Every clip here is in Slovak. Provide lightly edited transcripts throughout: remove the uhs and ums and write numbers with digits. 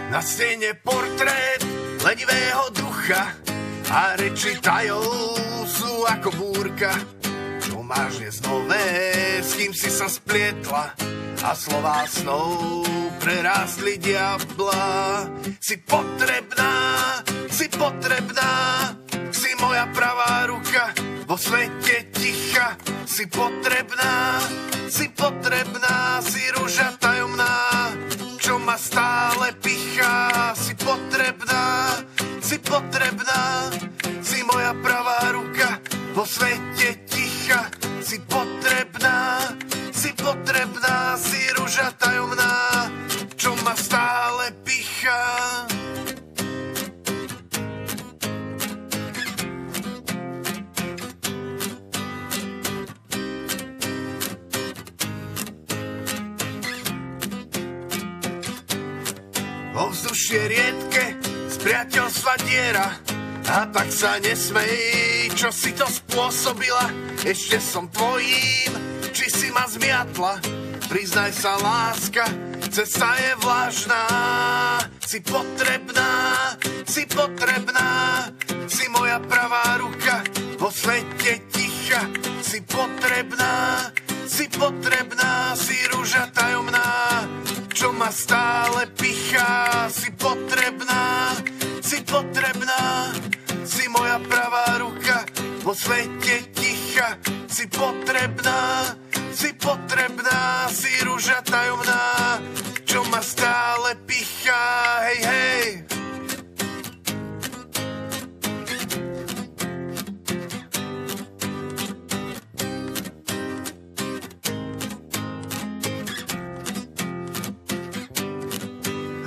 Na stene portrét lenivého ducha a reči tajov sú ako búrka. Čo máš dnes nové, s kým si sa splietla a slová snov prerástli diabla. Si potrebná, si moja pravá ruka vo svete ticha. Si potrebná, si rúža tajomná, čo ma stále pichá. Si potrebná, si moja pravá ruka vo svete ticha. Si potrebná, si rúža tajomná, čo ma stále pichá. Ovzdušie riedke, z priateľstva diera, a tak sa nesmej, čo si to spôsobila. Ešte som tvojím, či si ma zmiatla. Priznaj sa, láska, cesta je vlažná. Si potrebná, si moja pravá ruka vo svete ticha. Si potrebná, si rúža tajomná, čo ma stále pichá. Si potrebná, si moja pravá ruka vo svete ticha. Si potrebná, si rúža tajomná, čo ma stále pichá. Hej, hej.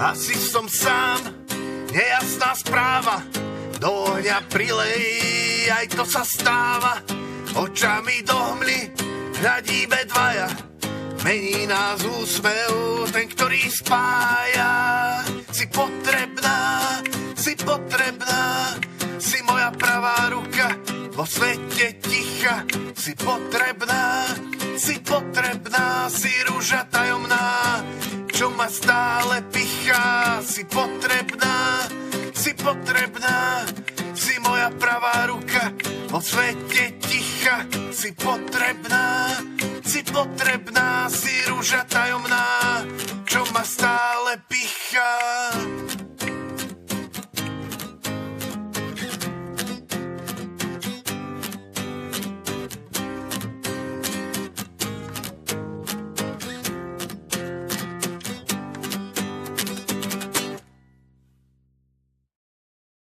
Asi som sám, nejasná správa, do ohňa prilej, aj to sa stáva. Očami do hmly hľadíme dvaja, mení nás úsmev, ten, ktorý spája. Si potrebná, si moja pravá ruka vo svete ticha. Si potrebná, si rúža tajomná, čo ma stále pichá. Si potrebná, si moja pravá ruka vo svete ticha. Si potrebná, si rúža tajomná, čo ma stále pichá.